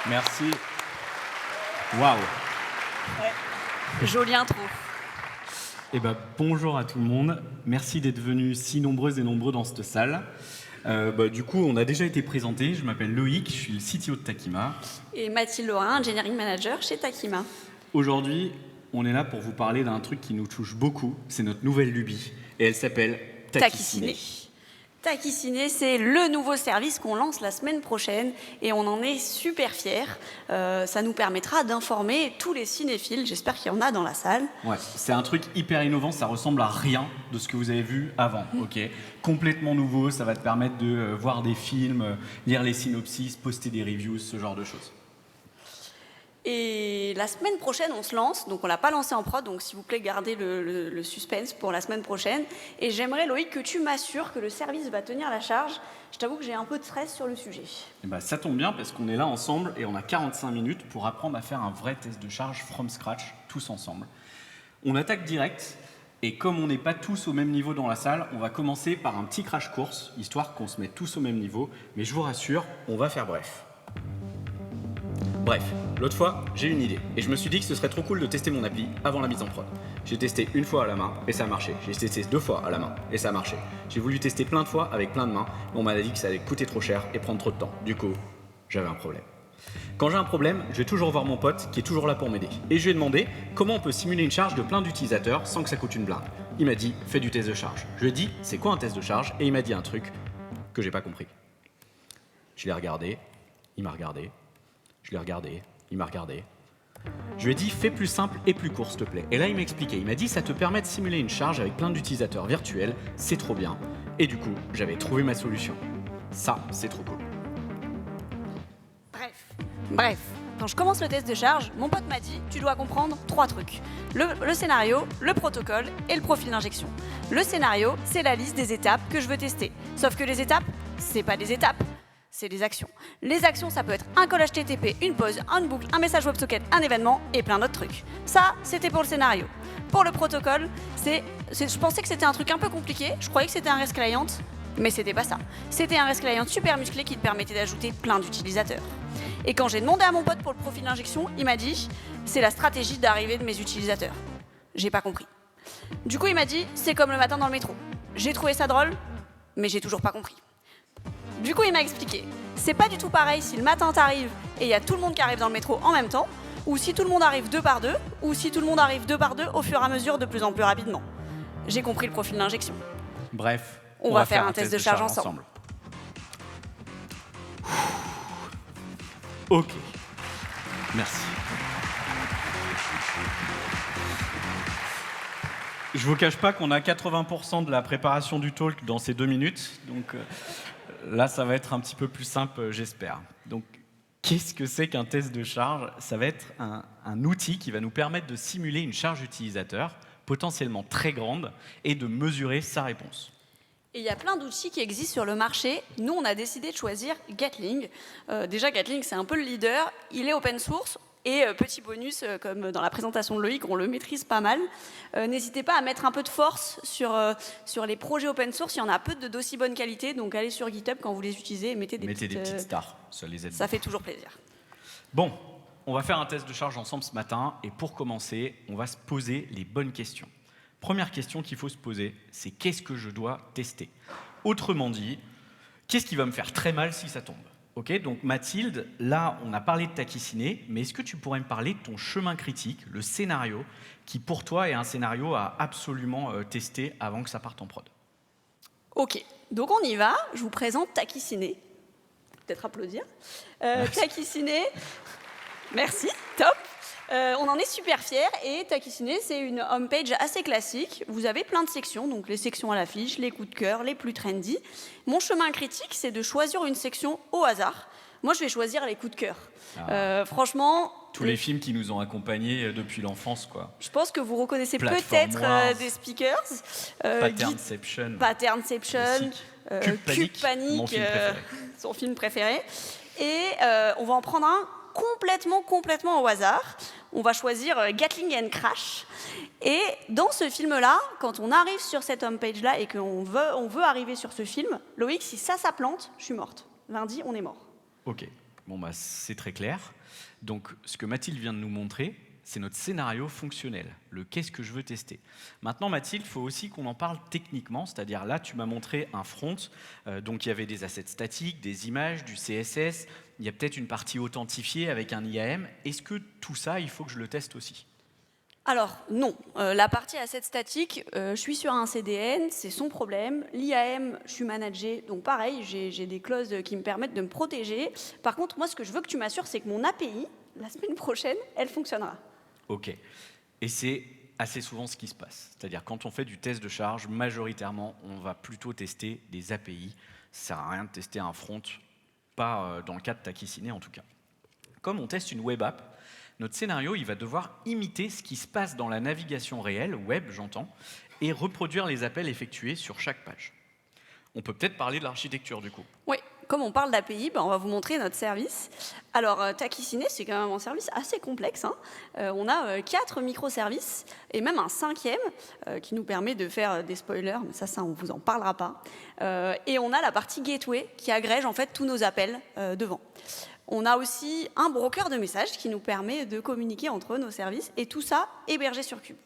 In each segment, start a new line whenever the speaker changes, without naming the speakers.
Merci. Waouh.
Ouais. Jolie intro.
Eh ben, bonjour à tout le monde. Merci d'être venus si nombreuses et nombreux dans cette salle. Du coup, on a déjà été présenté. Je m'appelle Loïc, je suis le CTO de Takima.
Et Mathilde Laurin, Engineering Manager chez Takima.
Aujourd'hui, on est là pour vous parler d'un truc qui nous touche beaucoup. C'est notre nouvelle lubie. Et elle s'appelle Takiciné.
Takiciné, c'est le nouveau service qu'on lance la semaine prochaine et on en est super fiers. Ça nous permettra d'informer tous les cinéphiles, j'espère qu'il y en a dans la salle.
Ouais, c'est un truc hyper innovant, ça ressemble à rien de ce que vous avez vu avant, ok ? Complètement nouveau, ça va te permettre de voir des films, lire les synopsis, poster des reviews, ce genre de choses.
Et la semaine prochaine, on se lance, donc on l'a pas lancé en prod, donc s'il vous plaît, gardez le suspense pour la semaine prochaine. Et j'aimerais, Loïc, que tu m'assures que le service va tenir la charge. Je t'avoue que j'ai un peu de stress sur le sujet.
Et bah, ça tombe bien parce qu'on est là ensemble et on a 45 minutes pour apprendre à faire un vrai test de charge from scratch, tous ensemble. On attaque direct et comme on n'est pas tous au même niveau dans la salle, on va commencer par un petit crash course, histoire qu'on se mette tous au même niveau. Mais je vous rassure, on va faire bref. Bref, l'autre fois, j'ai eu une idée et je me suis dit que ce serait trop cool de tester mon appli avant la mise en prod. J'ai testé une fois à la main et ça a marché. J'ai testé 2 fois à la main et ça a marché. J'ai voulu tester plein de fois avec plein de mains, mais on m'a dit que ça allait coûter trop cher et prendre trop de temps. Du coup, j'avais un problème. Quand j'ai un problème, je vais toujours voir mon pote qui est toujours là pour m'aider. Et je lui ai demandé comment on peut simuler une charge de plein d'utilisateurs sans que ça coûte une blinde. Il m'a dit, fais du test de charge. Je lui ai dit, c'est quoi un test de charge ? Et il m'a dit un truc que j'ai pas compris. Je l'ai regardé, il m'a regardé. Je l'ai regardé, il m'a regardé. Je lui ai dit, fais plus simple et plus court, s'il te plaît. Et là, il m'a expliqué. Il m'a dit, ça te permet de simuler une charge avec plein d'utilisateurs virtuels. C'est trop bien. Et du coup, j'avais trouvé ma solution. Ça, c'est trop cool.
Bref, quand je commence le test de charge, mon pote m'a dit, tu dois comprendre 3 trucs. Le scénario, le protocole et le profil d'injection. Le scénario, c'est la liste des étapes que je veux tester. Sauf que les étapes, c'est pas des étapes. C'est des actions. Les actions, ça peut être un call HTTP, une pause, une boucle, un message WebSocket, un événement et plein d'autres trucs. Ça, c'était pour le scénario. Pour le protocole, je pensais que c'était un truc un peu compliqué. Je croyais que c'était un REST client, mais c'était pas ça. C'était un REST client super musclé qui te permettait d'ajouter plein d'utilisateurs. Et quand j'ai demandé à mon pote pour le profil d'injection, il m'a dit c'est la stratégie d'arrivée de mes utilisateurs. J'ai pas compris. Du coup, il m'a dit c'est comme le matin dans le métro. J'ai trouvé ça drôle, mais j'ai toujours pas compris. Du coup, il m'a expliqué. C'est pas du tout pareil si le matin t'arrives et il y a tout le monde qui arrive dans le métro en même temps, ou si tout le monde arrive 2 par 2, ou si tout le monde arrive 2 par 2 au fur et à mesure de plus en plus rapidement. J'ai compris le profil d'injection.
Bref,
on va faire un test de charge ensemble.
Ok. Merci. Je vous cache pas qu'on a 80% de la préparation du talk dans ces 2 minutes, donc là, ça va être un petit peu plus simple, j'espère. Donc, qu'est-ce que c'est qu'un test de charge ? Ça va être un outil qui va nous permettre de simuler une charge utilisateur potentiellement très grande et de mesurer sa réponse.
Et il y a plein d'outils qui existent sur le marché. Nous, on a décidé de choisir Gatling. Déjà, Gatling, c'est un peu le leader. Il est open source. Et petit bonus, comme dans la présentation de Loïc, on le maîtrise pas mal. N'hésitez pas à mettre un peu de force sur les projets open source. Il y en a peu d'aussi bonne qualité. Donc, allez sur GitHub quand vous les utilisez et mettez des petites
stars. Ça les aide.
Ça fait toujours plaisir.
Bon, on va faire un test de charge ensemble ce matin. Et pour commencer, on va se poser les bonnes questions. Première question qu'il faut se poser, c'est qu'est-ce que je dois tester ? Autrement dit, qu'est-ce qui va me faire très mal si ça tombe ? Ok, donc Mathilde, là, on a parlé de Takiciné, mais est-ce que tu pourrais me parler de ton chemin critique, le scénario, qui pour toi est un scénario à absolument tester avant que ça parte en prod ?
Ok, donc on y va. Je vous présente Takiciné. Peut-être applaudir. Takiciné, merci, top. On en est super fiers et Takiciné, c'est une homepage assez classique. Vous avez plein de sections, donc les sections à l'affiche, les coups de cœur, les plus trendy. Mon chemin critique, c'est de choisir une section au hasard. Moi, je vais choisir les coups de cœur. Franchement...
Tous les films qui nous ont accompagnés depuis l'enfance, quoi.
Je pense que vous reconnaissez peut-être des speakers. Patternception, Cube Panic, son film préféré. Et on va en prendre un complètement au hasard. On va choisir Gatling and Crash. Et dans ce film-là, quand on arrive sur cette homepage-là et qu'on veut arriver sur ce film, Loïc, si ça plante, je suis morte. Lundi, on est mort.
Ok. Bon, bah, c'est très clair. Donc, ce que Mathilde vient de nous montrer, c'est notre scénario fonctionnel, le qu'est-ce que je veux tester. Maintenant, Mathilde, il faut aussi qu'on en parle techniquement, c'est-à-dire là, tu m'as montré un front, donc il y avait des assets statiques, des images, du CSS, il y a peut-être une partie authentifiée avec un IAM. Est-ce que tout ça, il faut que je le teste aussi?
Alors non, la partie asset statique, je suis sur un CDN, c'est son problème. L'IAM, je suis managée, donc pareil, j'ai des clauses qui me permettent de me protéger. Par contre, moi, ce que je veux que tu m'assures, c'est que mon API, la semaine prochaine, elle fonctionnera.
Ok. Et c'est assez souvent ce qui se passe. C'est-à-dire quand on fait du test de charge, majoritairement, on va plutôt tester des API. Ça ne sert à rien de tester un front, pas dans le cas de Takisine en tout cas. Comme on teste une web app, notre scénario, il va devoir imiter ce qui se passe dans la navigation réelle, web j'entends, et reproduire les appels effectués sur chaque page. On peut peut-être parler de l'architecture du coup.
Oui, comme on parle d'API, on va vous montrer notre service. Alors, Takisine, c'est quand même un service assez complexe. On a 4 microservices et même un 5e qui nous permet de faire des spoilers, mais ça on ne vous en parlera pas. Et on a la partie gateway qui agrège en fait tous nos appels devant. On a aussi un broker de messages qui nous permet de communiquer entre nos services et tout ça hébergé sur Cube.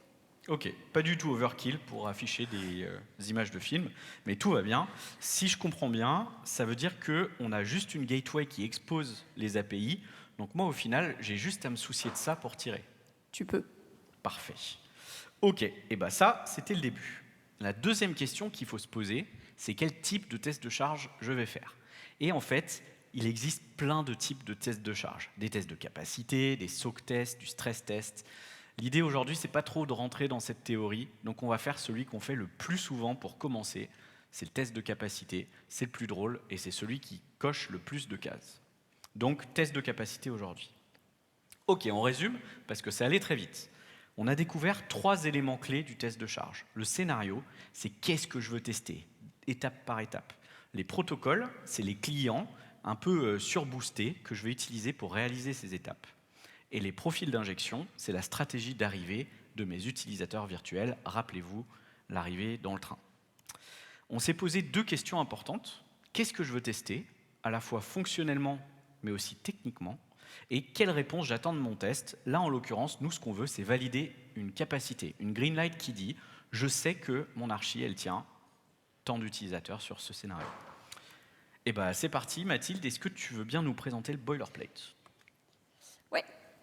Ok, pas du tout overkill pour afficher des images de films, mais tout va bien. Si je comprends bien, ça veut dire qu'on a juste une gateway qui expose les API. Donc moi, au final, j'ai juste à me soucier de ça pour tirer.
Tu peux.
Parfait. Ok, et bien ça, c'était le début. La deuxième question qu'il faut se poser, c'est quel type de test de charge je vais faire. Et en fait, il existe plein de types de tests de charge. Des tests de capacité, des soak tests, du stress test. L'idée aujourd'hui, c'est pas trop de rentrer dans cette théorie, donc on va faire celui qu'on fait le plus souvent pour commencer. C'est le test de capacité, c'est le plus drôle et c'est celui qui coche le plus de cases. Donc, test de capacité aujourd'hui. Ok, on résume, parce que ça allait très vite. On a découvert 3 éléments clés du test de charge. Le scénario, c'est qu'est-ce que je veux tester, étape par étape. Les protocoles, c'est les clients un peu surboostés que je vais utiliser pour réaliser ces étapes. Et les profils d'injection, c'est la stratégie d'arrivée de mes utilisateurs virtuels. Rappelez-vous, l'arrivée dans le train. On s'est posé 2 questions importantes. Qu'est-ce que je veux tester, à la fois fonctionnellement, mais aussi techniquement? Et quelle réponse j'attends de mon test? Là, en l'occurrence, nous, ce qu'on veut, c'est valider une capacité, une green light qui dit « je sais que mon archi, elle tient tant d'utilisateurs sur ce scénario ». Et bien, c'est parti. Mathilde, est-ce que tu veux bien nous présenter le boilerplate?
Oui.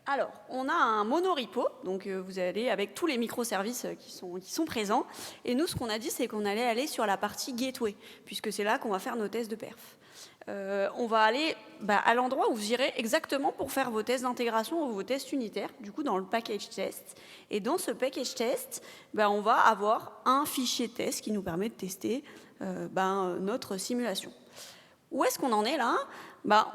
Alors, on a un monorepo, donc vous allez avec tous les microservices qui sont présents. Et nous, ce qu'on a dit, c'est qu'on allait aller sur la partie gateway, puisque c'est là qu'on va faire nos tests de perf. On va aller à l'endroit où vous irez exactement pour faire vos tests d'intégration ou vos tests unitaires, du coup dans le package test. Et dans ce package test, on va avoir un fichier test qui nous permet de tester notre simulation. Où est-ce qu'on en est là?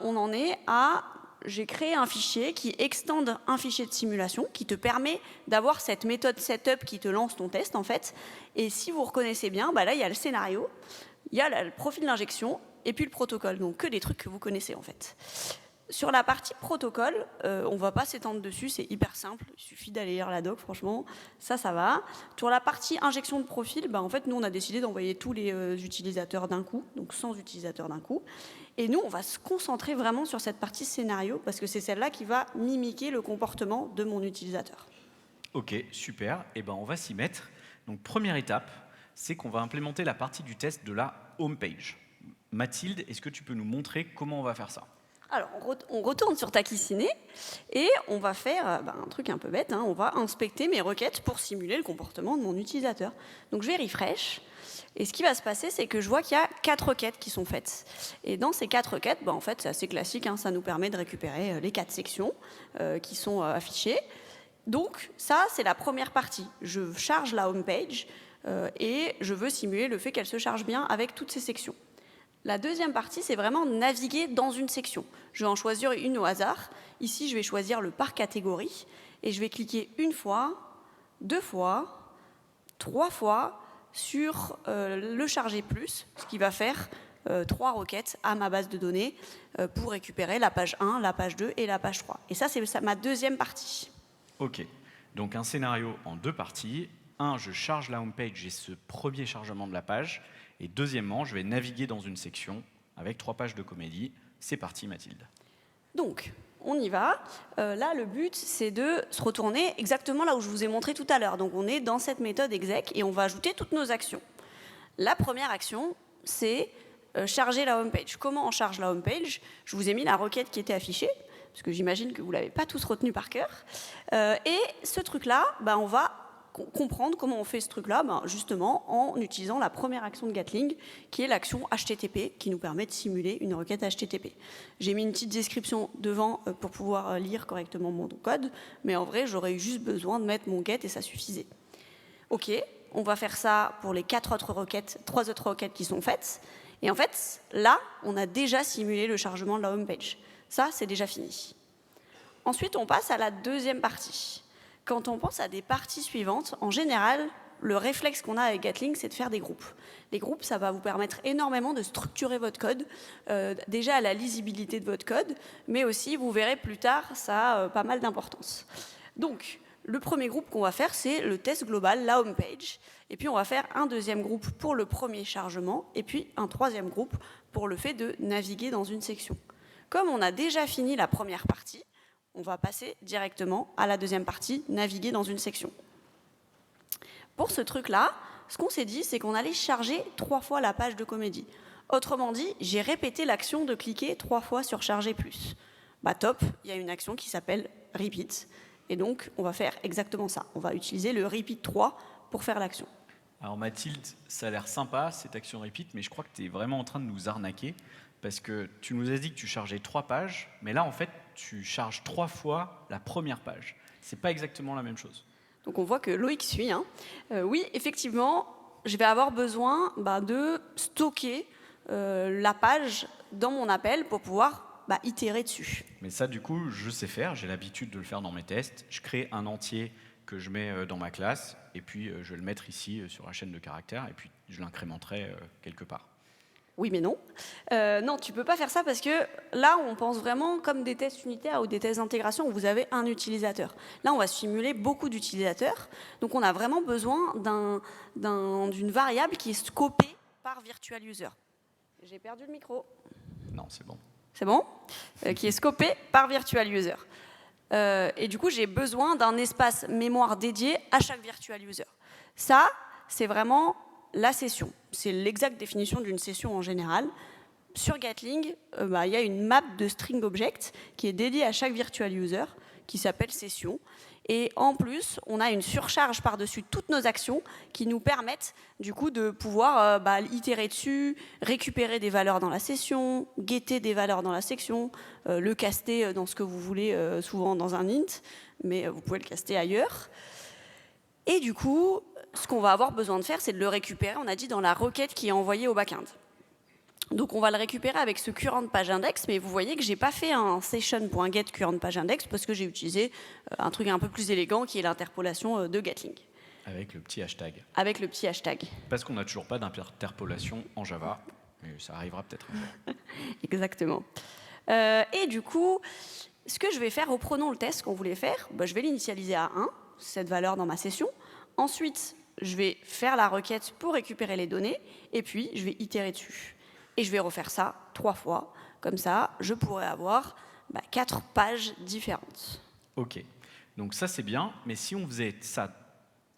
On en est à... J'ai créé un fichier qui extende un fichier de simulation, qui te permet d'avoir cette méthode setup qui te lance ton test, en fait. Et si vous reconnaissez bien, là, il y a le scénario, il y a le profil d'injection, et puis le protocole. Donc, que des trucs que vous connaissez, en fait. Sur la partie protocole, on ne va pas s'étendre dessus, c'est hyper simple. Il suffit d'aller lire la doc, franchement, ça va. Sur la partie injection de profil, en fait, nous, on a décidé d'envoyer tous les utilisateurs d'un coup, donc 100 utilisateurs d'un coup. Et nous, on va se concentrer vraiment sur cette partie scénario, parce que c'est celle-là qui va mimiquer le comportement de mon utilisateur.
Ok, super. Et on va s'y mettre. Donc, première étape, c'est qu'on va implémenter la partie du test de la home page. Mathilde, est-ce que tu peux nous montrer comment on va faire ça?
Alors, on retourne sur Takisine et on va faire un truc un peu bête. On va inspecter mes requêtes pour simuler le comportement de mon utilisateur. Donc, je vais refresh. Et ce qui va se passer, c'est que je vois qu'il y a 4 requêtes qui sont faites. Et dans ces 4 requêtes, en fait, c'est assez classique. Ça nous permet de récupérer les 4 sections qui sont affichées. Donc, ça, c'est la première partie. Je charge la home page et je veux simuler le fait qu'elle se charge bien avec toutes ces sections. La deuxième partie, c'est vraiment naviguer dans une section. Je vais en choisir une au hasard. Ici, je vais choisir le par catégorie et je vais cliquer 1 fois, 2 fois, 3 fois sur le charger plus, ce qui va faire 3 requêtes à ma base de données pour récupérer la page 1, la page 2 et la page 3. Et ça, c'est ma deuxième partie.
Ok, donc un scénario en 2 parties. 1, je charge la home page, j'ai ce premier chargement de la page. Et deuxièmement, je vais naviguer dans une section avec 3 pages de comédie. C'est parti, Mathilde.
Donc, on y va. Là, le but, c'est de se retourner exactement là où je vous ai montré tout à l'heure. Donc, on est dans cette méthode exec et on va ajouter toutes nos actions. La première action, c'est charger la home page. Comment on charge la home page? Je vous ai mis la requête qui était affichée, parce que j'imagine que vous ne l'avez pas tous retenu par cœur. Et ce truc-là, on va comprendre comment on fait ce truc-là, justement en utilisant la première action de Gatling, qui est l'action HTTP, qui nous permet de simuler une requête HTTP. J'ai mis une petite description devant pour pouvoir lire correctement mon code, mais en vrai, j'aurais eu juste besoin de mettre mon get et ça suffisait. OK, on va faire ça pour les 3 autres requêtes qui sont faites. Et en fait, là, on a déjà simulé le chargement de la home page. Ça, c'est déjà fini. Ensuite, on passe à la deuxième partie. Quand on pense à des parties suivantes, en général, le réflexe qu'on a avec Gatling, c'est de faire des groupes. Les groupes, ça va vous permettre énormément de structurer votre code, déjà à la lisibilité de votre code, mais aussi, vous verrez plus tard, ça a pas mal d'importance. Donc, le premier groupe qu'on va faire, c'est le test global, la home page. Et puis, on va faire un deuxième groupe pour le premier chargement, et puis un troisième groupe pour le fait de naviguer dans une section. Comme on a déjà fini la première partie, on va passer directement à la deuxième partie, naviguer dans une section. Pour ce truc-là, ce qu'on s'est dit, c'est qu'on allait charger 3 fois la page de comédie. Autrement dit, j'ai répété l'action de cliquer 3 fois sur charger plus. Top, il y a une action qui s'appelle repeat. Et donc, on va faire exactement ça. On va utiliser le repeat 3 pour faire l'action.
Alors Mathilde, ça a l'air sympa cette action repeat, mais je crois que tu es vraiment en train de nous arnaquer. Parce que tu nous as dit que tu chargeais 3 pages, mais là, en fait, tu charges 3 fois la première page. C'est pas exactement la même chose.
Donc, on voit que Loïc suit. Oui, effectivement, je vais avoir besoin de stocker la page dans mon appel pour pouvoir itérer dessus.
Mais ça, du coup, je sais faire. J'ai l'habitude de le faire dans mes tests. Je crée un entier que je mets dans ma classe, et puis je vais le mettre ici sur la chaîne de caractères, et puis je l'incrémenterai quelque part.
Oui, mais non. Non, tu ne peux pas faire ça parce que là, on pense vraiment comme des tests unitaires ou des tests d'intégration où vous avez un utilisateur. Là, on va simuler beaucoup d'utilisateurs. Donc, on a vraiment besoin d'une variable qui est scopée par virtual user. J'ai perdu le micro.
Non, c'est bon.
C'est bon qui est scopée par virtual user. Et du coup, j'ai besoin d'un espace mémoire dédié à chaque virtual user. Ça, c'est vraiment la session. C'est l'exacte définition d'une session en général. Sur Gatling, il y a une map de string object qui est dédiée à chaque virtual user, qui s'appelle session. Et en plus, on a une surcharge par-dessus toutes nos actions qui nous permettent du coup de pouvoir itérer dessus, récupérer des valeurs dans la session, getter des valeurs dans la section, le caster dans ce que vous voulez, souvent dans un int, mais vous pouvez le caster ailleurs. Et du coup, ce qu'on va avoir besoin de faire, c'est de le récupérer, on a dit, dans la requête qui est envoyée au backend. Donc on va le récupérer avec ce current page index, mais vous voyez que je n'ai pas fait un session.get current page index parce que j'ai utilisé un truc un peu plus élégant qui est l'interpolation de Gatling.
Avec le petit hashtag.
Avec le petit hashtag.
Parce qu'on n'a toujours pas d'interpolation en Java, mais ça arrivera peut-être un jour.
Exactement. Et du coup, ce que je vais faire, reprenons le test qu'on voulait faire, je vais l'initialiser à 1, cette valeur dans ma session. Ensuite, je vais faire la requête pour récupérer les données, et puis je vais itérer dessus. Et je vais refaire ça 3 fois. Comme ça, je pourrais avoir 4 pages différentes.
Ok, donc ça c'est bien, mais si on faisait ça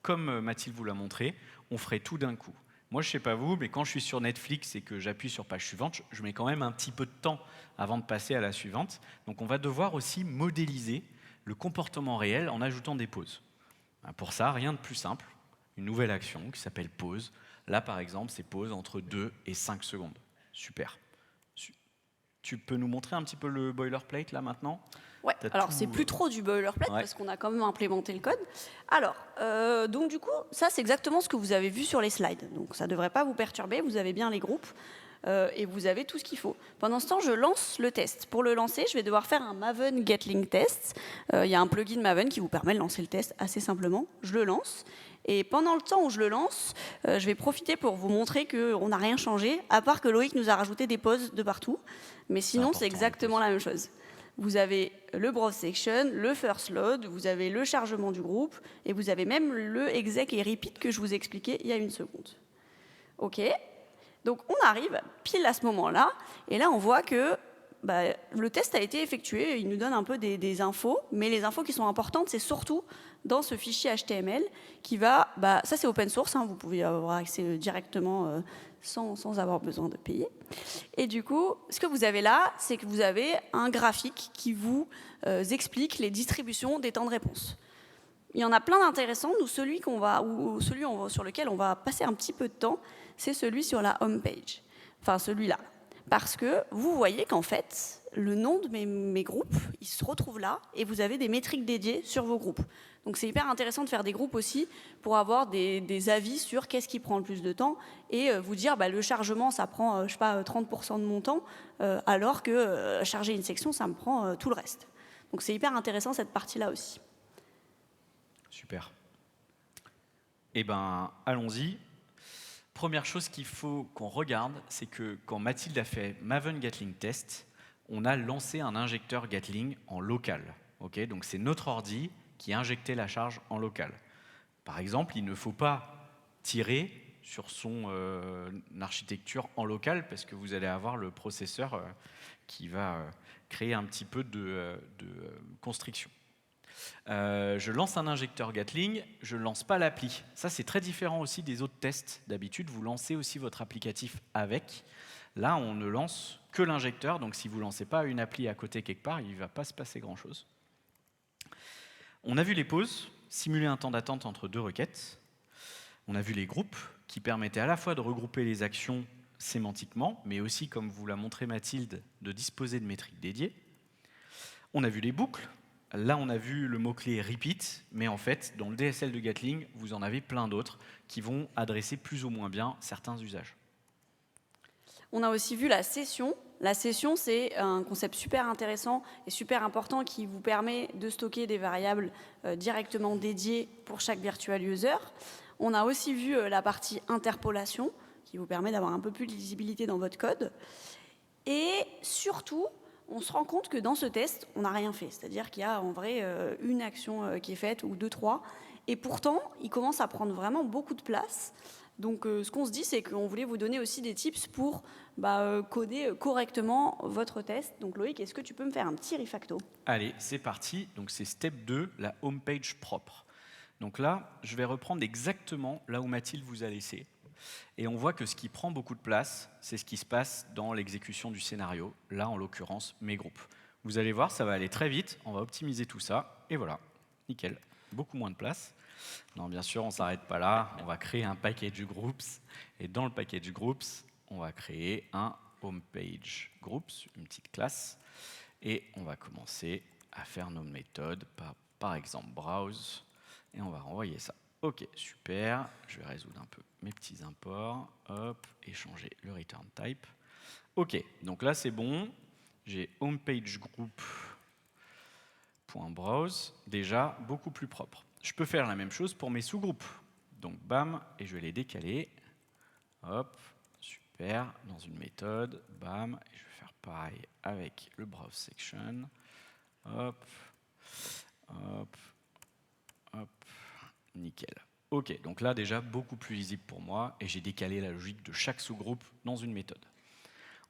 comme Mathilde vous l'a montré, on ferait tout d'un coup. Moi, je ne sais pas vous, mais quand je suis sur Netflix et que j'appuie sur page suivante, je mets quand même un petit peu de temps avant de passer à la suivante. Donc on va devoir aussi modéliser le comportement réel en ajoutant des pauses. Pour ça, rien de plus simple, une nouvelle action qui s'appelle pause. Là, par exemple, c'est pause entre 2 et 5 secondes. Super. Tu peux nous montrer un petit peu le boilerplate, là, maintenant ?
Ouais, alors c'est plus trop du boilerplate parce qu'on a quand même implémenté le code. Alors, donc du coup, ça, c'est exactement ce que vous avez vu sur les slides. Donc ça ne devrait pas vous perturber, vous avez bien les groupes. Et vous avez tout ce qu'il faut. Pendant ce temps, je lance le test. Pour le lancer, je vais devoir faire un Maven Gatling test. Il y a un plugin Maven qui vous permet de lancer le test assez simplement. Je le lance. Et pendant le temps où je le lance, je vais profiter pour vous montrer qu'on n'a rien changé, à part que Loïc nous a rajouté des pauses de partout. Mais sinon, c'est exactement la même chose. Vous avez le browse section, le first load, vous avez le chargement du groupe, et vous avez même le exec et repeat que je vous expliquais il y a une seconde. OK ? Donc on arrive pile à ce moment-là, et là on voit que le test a été effectué, il nous donne un peu des infos, mais les infos qui sont importantes, c'est surtout dans ce fichier HTML qui va, ça c'est open source, hein, vous pouvez avoir accès directement sans avoir besoin de payer. Et du coup, ce que vous avez là, c'est que vous avez un graphique qui vous explique les distributions des temps de réponse. Il y en a plein d'intéressants. Nous, celui sur lequel on va passer un petit peu de temps, c'est celui sur la home page. Enfin, celui-là. Parce que vous voyez qu'en fait, le nom de mes groupes, il se retrouve là, et vous avez des métriques dédiées sur vos groupes. Donc c'est hyper intéressant de faire des groupes aussi pour avoir des avis sur qu'est-ce qui prend le plus de temps et vous dire le chargement, ça prend, je sais pas, 30% de mon temps, alors que charger une section, ça me prend tout le reste. Donc c'est hyper intéressant cette partie-là aussi.
Super. Eh bien, allons-y. Première chose qu'il faut qu'on regarde, c'est que quand Mathilde a fait Maven Gatling Test, on a lancé un injecteur Gatling en local. Okay, donc c'est notre ordi qui injectait la charge en local. Par exemple, il ne faut pas tirer sur son architecture en local parce que vous allez avoir le processeur qui va créer un petit peu de constriction. Je lance un injecteur Gatling, je ne lance pas l'appli. Ça, c'est très différent aussi des autres tests. D'habitude, vous lancez aussi votre applicatif avec. Là, on ne lance que l'injecteur, donc si vous ne lancez pas une appli à côté quelque part, il ne va pas se passer grand-chose. On a vu les pauses, simuler un temps d'attente entre deux requêtes. On a vu les groupes, qui permettaient à la fois de regrouper les actions sémantiquement, mais aussi, comme vous l'a montré Mathilde, de disposer de métriques dédiées. On a vu les boucles. Là, on a vu le mot-clé repeat, mais en fait, dans le DSL de Gatling, vous en avez plein d'autres qui vont adresser plus ou moins bien certains usages.
On a aussi vu la session. La session, c'est un concept super intéressant et super important qui vous permet de stocker des variables directement dédiées pour chaque virtual user. On a aussi vu la partie interpolation, qui vous permet d'avoir un peu plus de lisibilité dans votre code. Et surtout, on se rend compte que dans ce test, on n'a rien fait. C'est-à-dire qu'il y a en vrai une action qui est faite, ou deux, trois. Et pourtant, il commence à prendre vraiment beaucoup de place. Donc ce qu'on se dit, c'est qu'on voulait vous donner aussi des tips pour coder correctement votre test. Donc Loïc, est-ce que tu peux me faire un petit refacto?
Allez, c'est parti. Donc c'est step 2, la homepage propre. Donc là, je vais reprendre exactement là où Mathilde vous a laissé. Et on voit que ce qui prend beaucoup de place, c'est ce qui se passe dans l'exécution du scénario. Là, en l'occurrence, mes groupes. Vous allez voir, ça va aller très vite. On va optimiser tout ça. Et voilà, nickel. Beaucoup moins de place. Non, bien sûr, on ne s'arrête pas là. On va créer un package groups. Et dans le package groups, on va créer un homepage groups, une petite classe. Et on va commencer à faire nos méthodes, par exemple browse. Et on va renvoyer ça. Ok, super. Je vais résoudre un peu mes petits imports. Hop, et changer le return type. Ok, donc là c'est bon. J'ai homepagegroup.browse, déjà beaucoup plus propre. Je peux faire la même chose pour mes sous-groupes. Donc bam, et je vais les décaler. Hop, super, dans une méthode, bam, et je vais faire pareil avec le browse section. Hop, hop, hop, nickel. Ok, donc là déjà beaucoup plus lisible pour moi, et j'ai décalé la logique de chaque sous-groupe dans une méthode.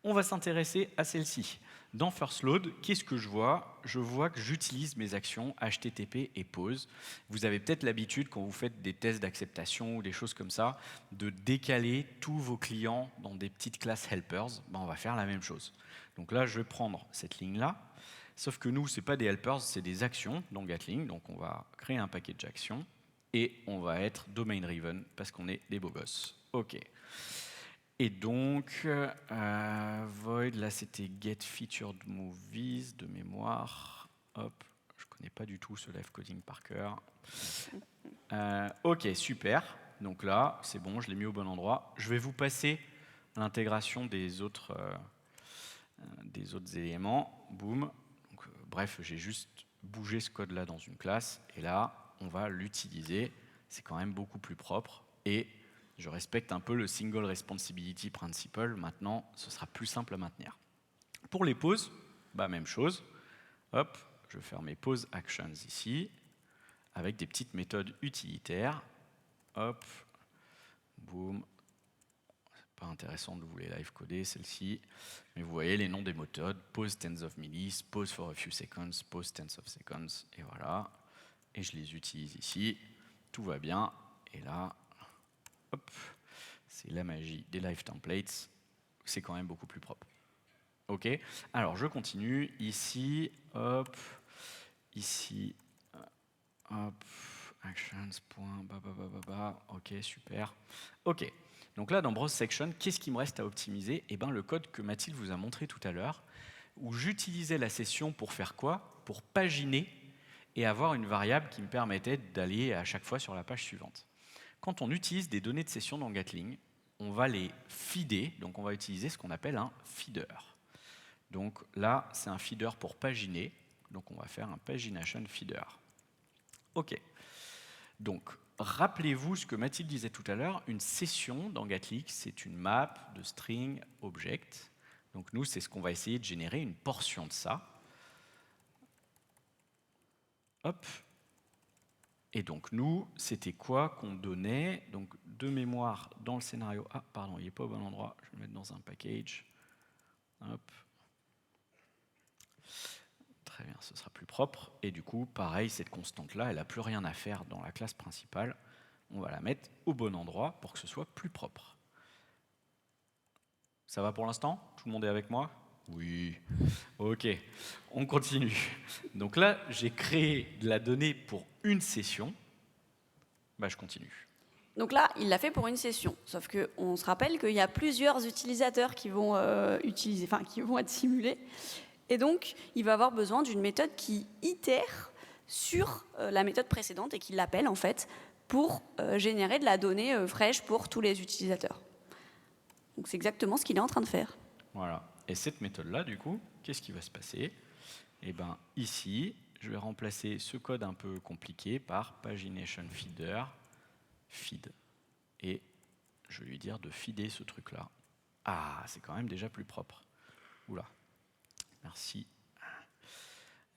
On va s'intéresser à celle-ci. Dans FirstLoad, qu'est-ce que je vois? Je vois que j'utilise mes actions HTTP et pause. Vous avez peut-être l'habitude, quand vous faites des tests d'acceptation ou des choses comme ça, de décaler tous vos clients dans des petites classes helpers. On va faire la même chose. Donc là, je vais prendre cette ligne-là. Sauf que nous, ce n'est pas des helpers, c'est des actions dans Gatling. Donc on va créer un package actions et on va être domain-driven parce qu'on est des beaux gosses. OK. Et donc, void, là c'était get featured movies de mémoire. Hop, je ne connais pas du tout ce live coding par cœur. Ok, super. Donc là, c'est bon, je l'ai mis au bon endroit. Je vais vous passer l'intégration des autres éléments. Boum. Donc, bref, j'ai juste bougé ce code-là dans une classe. Et là, on va l'utiliser. C'est quand même beaucoup plus propre. Et je respecte un peu le single responsibility principle. Maintenant, ce sera plus simple à maintenir. Pour les pauses, même chose. Hop, je vais faire mes pause actions ici, avec des petites méthodes utilitaires. Hop, boum. C'est pas intéressant de vous les live coder, celle-ci. Mais vous voyez les noms des méthodes, pause tens of millis, pause for a few seconds, pause tens of seconds, et voilà. Et je les utilise ici, tout va bien. Et là, hop, c'est la magie des live templates, c'est quand même beaucoup plus propre. Ok, alors je continue, ici, hop, ici, hop, actions, point, ok, super. Ok, donc là dans browse section, qu'est-ce qui me reste à optimiser? Eh bien le code que Mathilde vous a montré tout à l'heure, où j'utilisais la session pour faire quoi? Pour paginer et avoir une variable qui me permettait d'aller à chaque fois sur la page suivante. Quand on utilise des données de session dans Gatling, on va les feeder, donc on va utiliser ce qu'on appelle un feeder. Donc là, c'est un feeder pour paginer, donc on va faire un pagination feeder. Ok. Donc, rappelez-vous ce que Mathilde disait tout à l'heure, une session dans Gatling, c'est une map de string object. Donc nous, c'est ce qu'on va essayer de générer, une portion de ça. Hop. Et donc nous, c'était quoi qu'on donnait? Donc de mémoire, dans le scénario... Ah, pardon, il n'est pas au bon endroit, je vais le mettre dans un package. Hop. Très bien, ce sera plus propre. Et du coup, pareil, cette constante-là, elle n'a plus rien à faire dans la classe principale. On va la mettre au bon endroit pour que ce soit plus propre. Ça va pour l'instant? Tout le monde est avec moi? Oui. Ok, on continue. Donc là, j'ai créé de la donnée pour une session. Bah, je continue.
Donc là, il l'a fait pour une session. Sauf qu'on se rappelle qu'il y a plusieurs utilisateurs qui vont, qui vont être simulés. Et donc, il va avoir besoin d'une méthode qui itère sur la méthode précédente et qui l'appelle en fait pour générer de la donnée fraîche pour tous les utilisateurs. Donc c'est exactement ce qu'il est en train de faire.
Voilà. Et cette méthode-là, du coup, qu'est-ce qui va se passer? Eh bien, ici, je vais remplacer ce code un peu compliqué par pagination feeder, feed. Et je vais lui dire de feeder ce truc-là. Ah, c'est quand même déjà plus propre. Oula. Merci.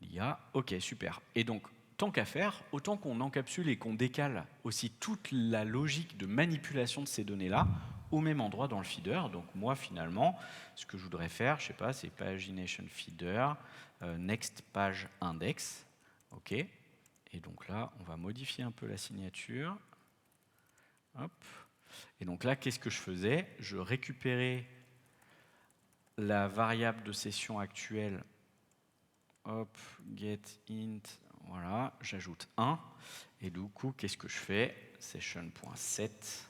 L'IA. Ok, super. Et donc, tant qu'à faire, autant qu'on encapsule et qu'on décale aussi toute la logique de manipulation de ces données-là au même endroit dans le feeder. Donc moi, finalement, ce que je voudrais faire, je sais pas, c'est pagination feeder, next page index. Ok. Et donc là, on va modifier un peu la signature. Hop. Et donc là, qu'est-ce que je faisais? Je récupérais la variable de session actuelle. Hop, get int, voilà, j'ajoute 1. Et du coup, qu'est-ce que je fais? Session.set.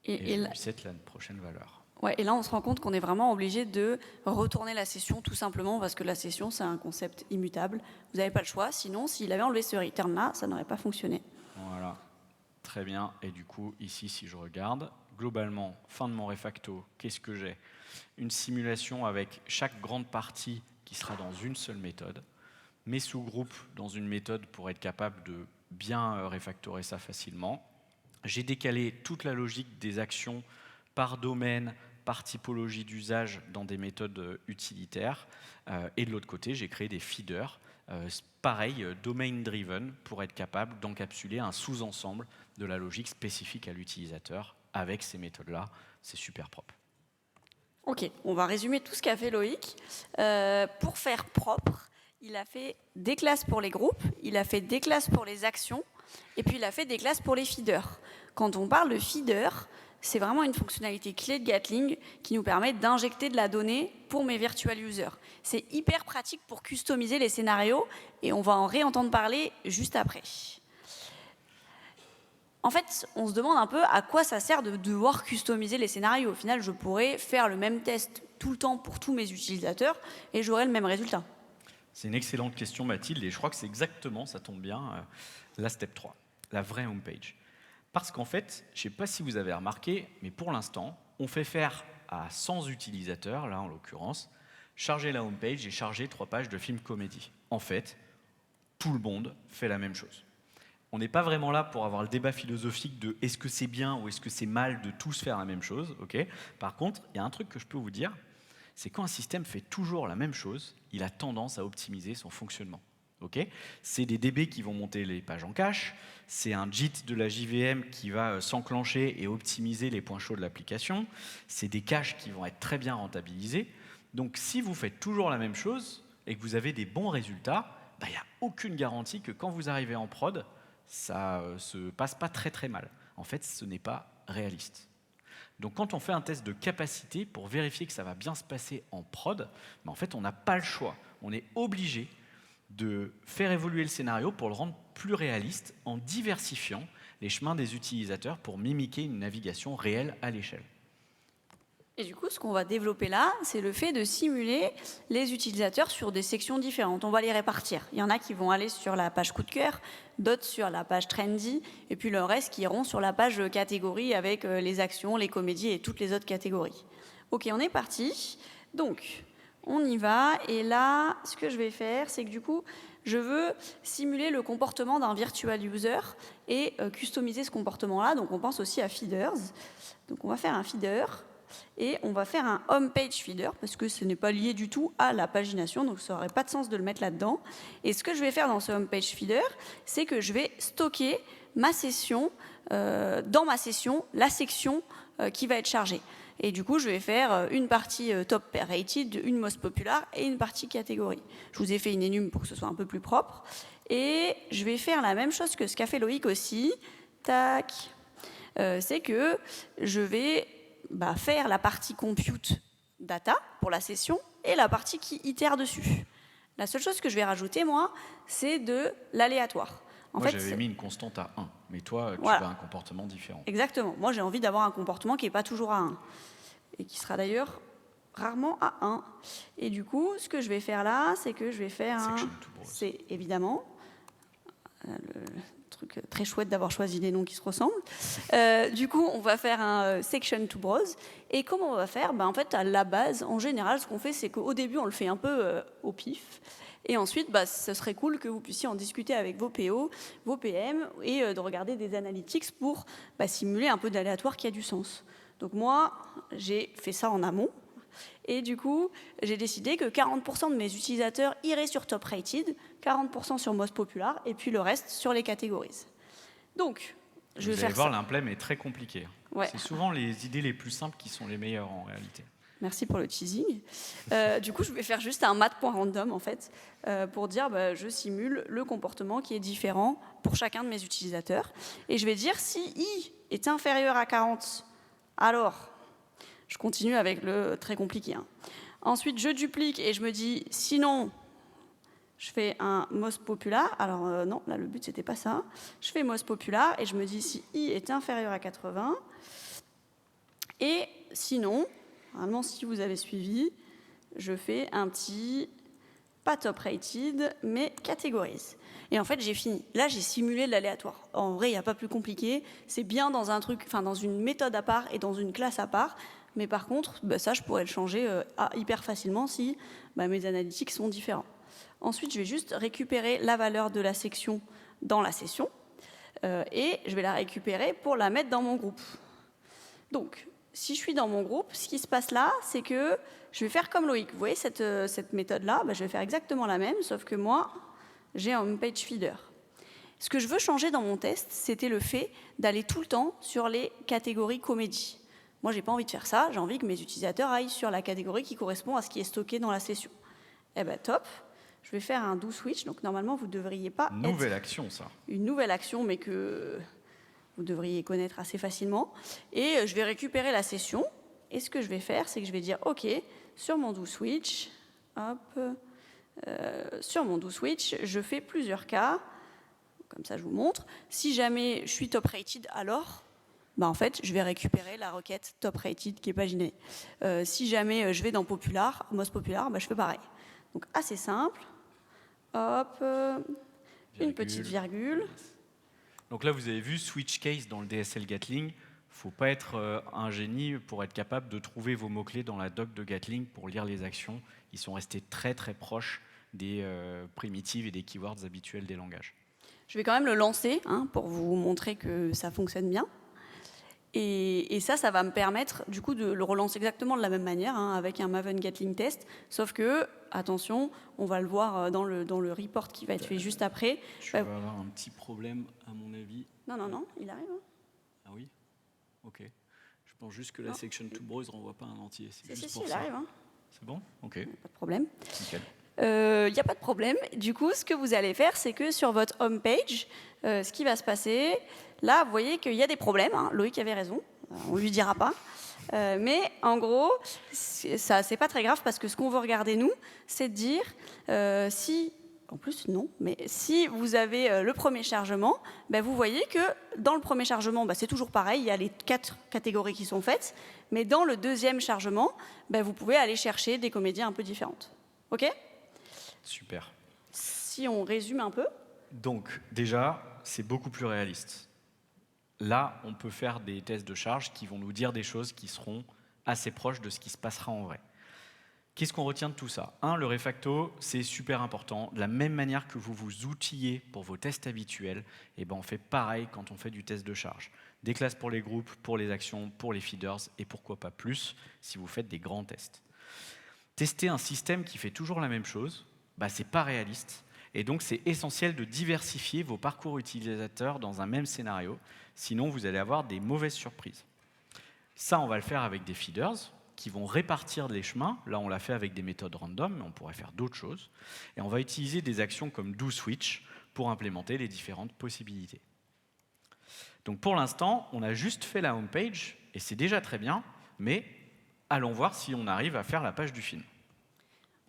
Et je lui set la prochaine valeur.
Ouais, et là, on se rend compte qu'on est vraiment obligé de retourner la session, tout simplement parce que la session, c'est un concept immutable. Vous n'avez pas le choix, sinon, s'il avait enlevé ce return-là, ça n'aurait pas fonctionné.
Voilà, très bien. Et du coup, ici, si je regarde, globalement, fin de mon refacto, qu'est-ce que j'ai? Une simulation avec chaque grande partie qui sera dans une seule méthode, mes sous-groupes dans une méthode pour être capable de bien refactorer ça facilement. J'ai décalé toute la logique des actions par domaine, par typologie d'usage dans des méthodes utilitaires. Et de l'autre côté, j'ai créé des feeders, pareil, domain-driven, pour être capable d'encapsuler un sous-ensemble de la logique spécifique à l'utilisateur avec ces méthodes-là. C'est super propre.
Ok, on va résumer tout ce qu'a fait Loïc. Pour faire propre, il a fait des classes pour les groupes, il a fait des classes pour les actions, et puis il a fait des classes pour les feeders. Quand on parle de feeder, c'est vraiment une fonctionnalité clé de Gatling qui nous permet d'injecter de la donnée pour mes virtual users. C'est hyper pratique pour customiser les scénarios, et on va en réentendre parler juste après. En fait, on se demande un peu à quoi ça sert de devoir customiser les scénarios. Au final, je pourrais faire le même test tout le temps pour tous mes utilisateurs et j'aurai le même résultat.
C'est une excellente question, Mathilde, et je crois que c'est exactement, ça tombe bien, la step 3, la vraie homepage. Parce qu'en fait, je ne sais pas si vous avez remarqué, mais pour l'instant, on fait faire à 100 utilisateurs, là en l'occurrence, charger la homepage et charger 3 pages de film comédie. En fait, tout le monde fait la même chose. On n'est pas vraiment là pour avoir le débat philosophique de est-ce que c'est bien ou est-ce que c'est mal de tous faire la même chose. Okay. Par contre, il y a un truc que je peux vous dire, c'est quand un système fait toujours la même chose, il a tendance à optimiser son fonctionnement. Okay, c'est des DB qui vont monter les pages en cache, c'est un JIT de la JVM qui va s'enclencher et optimiser les points chauds de l'application, c'est des caches qui vont être très bien rentabilisés. Donc si vous faites toujours la même chose et que vous avez des bons résultats, il n'y a aucune garantie que quand vous arrivez en prod, ça se passe pas très très mal. En fait, ce n'est pas réaliste. Donc quand on fait un test de capacité pour vérifier que ça va bien se passer en prod, en fait on n'a pas le choix, on est obligé de faire évoluer le scénario pour le rendre plus réaliste en diversifiant les chemins des utilisateurs pour mimiquer une navigation réelle à l'échelle.
Et du coup, ce qu'on va développer là, c'est le fait de simuler les utilisateurs sur des sections différentes. On va les répartir. Il y en a qui vont aller sur la page coup de cœur, d'autres sur la page trendy, et puis le reste qui iront sur la page catégorie avec les actions, les comédies et toutes les autres catégories. Ok, on est parti. Donc, on y va. Et là, ce que je vais faire, c'est que du coup, je veux simuler le comportement d'un virtual user et customiser ce comportement-là. Donc, on pense aussi à feeders. Donc, on va faire un feeder. Et on va faire un home page feeder parce que ce n'est pas lié du tout à la pagination, donc ça n'aurait pas de sens de le mettre là-dedans. Et ce que je vais faire dans ce home page feeder, c'est que je vais stocker ma session, dans ma session, la section qui va être chargée. Et du coup, je vais faire une partie top rated, une most popular et une partie catégorie. Je vous ai fait une énume pour que ce soit un peu plus propre. Et je vais faire la même chose que ce qu'a fait Loïc aussi. Tac. C'est que je vais faire la partie compute data pour la session et la partie qui itère dessus. La seule chose que je vais rajouter, moi, c'est de l'aléatoire.
Moi, j'avais mis une constante à 1, mais toi, tu as un comportement différent.
Exactement. Moi, j'ai envie d'avoir un comportement qui n'est pas toujours à 1, et qui sera d'ailleurs rarement à 1. Et du coup, ce que je vais faire là, c'est que je vais faire c'est évidemment le truc très chouette d'avoir choisi des noms qui se ressemblent. Du coup, on va faire un section to browse. Et comment on va faire ? En fait, à la base, en général, ce qu'on fait, c'est qu'au début, on le fait un peu au pif. Et ensuite, ce serait cool que vous puissiez en discuter avec vos PO, vos PM, et de regarder des analytics pour simuler un peu d'aléatoire qui a du sens. Donc moi, j'ai fait ça en amont. Et du coup, j'ai décidé que 40% de mes utilisateurs iraient sur top rated, 40% sur most popular, et puis le reste sur les catégories. Donc, je vais faire ça.
Vous allez voir, l'implème est très compliqué.
Ouais.
C'est souvent les idées les plus simples qui sont les meilleures en réalité.
Merci pour le teasing. Du coup, je vais faire juste un mat.random, en fait, pour dire je simule le comportement qui est différent pour chacun de mes utilisateurs. Et je vais dire si i est inférieur à 40, alors je continue avec le très compliqué. Ensuite, je duplique et je me dis sinon, je fais un most popular. Alors non, là le but c'était pas ça. Je fais most popular et je me dis si i est inférieur à 80. Et sinon, normalement si vous avez suivi, je fais un petit, pas top rated, mais categories. Et en fait, j'ai fini. Là, j'ai simulé l'aléatoire. En vrai, il n'y a pas plus compliqué. C'est bien dans un truc, dans une méthode à part et dans une classe à part. Mais par contre, ça, je pourrais le changer hyper facilement si mes analytics sont différents. Ensuite, je vais juste récupérer la valeur de la section dans la session et je vais la récupérer pour la mettre dans mon groupe. Donc, si je suis dans mon groupe, ce qui se passe là, c'est que je vais faire comme Loïc. Vous voyez cette méthode-là, je vais faire exactement la même, sauf que moi, j'ai un homepage feeder. Ce que je veux changer dans mon test, c'était le fait d'aller tout le temps sur les catégories comédie. Moi, je n'ai pas envie de faire ça. J'ai envie que mes utilisateurs aillent sur la catégorie qui correspond à ce qui est stocké dans la session. Eh bien, top. Je vais faire un do switch. Donc, normalement, vous ne devriez pas
Nouvelle action, ça.
Une nouvelle action, mais que vous devriez connaître assez facilement. Et je vais récupérer la session. Et ce que je vais faire, c'est que je vais dire, OK, sur mon do switch, sur mon do switch, je fais plusieurs cas. Comme ça, je vous montre. Si jamais je suis top rated, alors en fait, je vais récupérer la requête top rated qui est paginée. Si jamais je vais dans popular, most popular, je fais pareil. Donc assez simple. Hop, une petite virgule.
Donc là, vous avez vu switch case dans le DSL Gatling. Il ne faut pas être un génie pour être capable de trouver vos mots-clés dans la doc de Gatling pour lire les actions. Ils sont restés très très proches des primitives et des keywords habituels des langages.
Je vais quand même le lancer pour vous montrer que ça fonctionne bien. Et ça va me permettre du coup de le relancer exactement de la même manière, hein, avec un Maven Gatling test, sauf que, attention, on va le voir dans le report qui va être fait juste après.
Tu vas avoir un petit problème, à mon avis.
Non, il arrive. Hein.
Ah oui? Ok. Je pense juste que la section to browse ne renvoie pas un entier. C'est juste pour
il
ça.
arrive. Hein.
C'est bon? Ok.
Pas de problème.
Nickel.
Il n'y a pas de problème. Du coup, ce que vous allez faire, c'est que sur votre home page, ce qui va se passer, là, vous voyez qu'il y a des problèmes. Hein. Loïc avait raison, on ne lui dira pas. Mais en gros, ça, c'est pas très grave parce que ce qu'on veut regarder, nous, c'est de dire si... En plus, non, mais si vous avez le premier chargement, ben vous voyez que dans le premier chargement, ben c'est toujours pareil, il y a les 4 catégories qui sont faites, mais dans le deuxième chargement, ben vous pouvez aller chercher des comédies un peu différentes. OK ?
Super.
Si on résume un peu.
Donc, déjà, c'est beaucoup plus réaliste. Là, on peut faire des tests de charge qui vont nous dire des choses qui seront assez proches de ce qui se passera en vrai. Qu'est-ce qu'on retient de tout ça? Le refacto, c'est super important. De la même manière que vous vous outillez pour vos tests habituels, et ben on fait pareil quand on fait du test de charge. Des classes pour les groupes, pour les actions, pour les feeders, et pourquoi pas plus si vous faites des grands tests. Tester un système qui fait toujours la même chose, c'est pas réaliste. Et donc, c'est essentiel de diversifier vos parcours utilisateurs dans un même scénario. Sinon, vous allez avoir des mauvaises surprises. Ça, on va le faire avec des feeders qui vont répartir les chemins. Là, on l'a fait avec des méthodes random, mais on pourrait faire d'autres choses. Et on va utiliser des actions comme doSwitch pour implémenter les différentes possibilités. Donc, pour l'instant, on a juste fait la home page, et c'est déjà très bien, mais allons voir si on arrive à faire la page du film.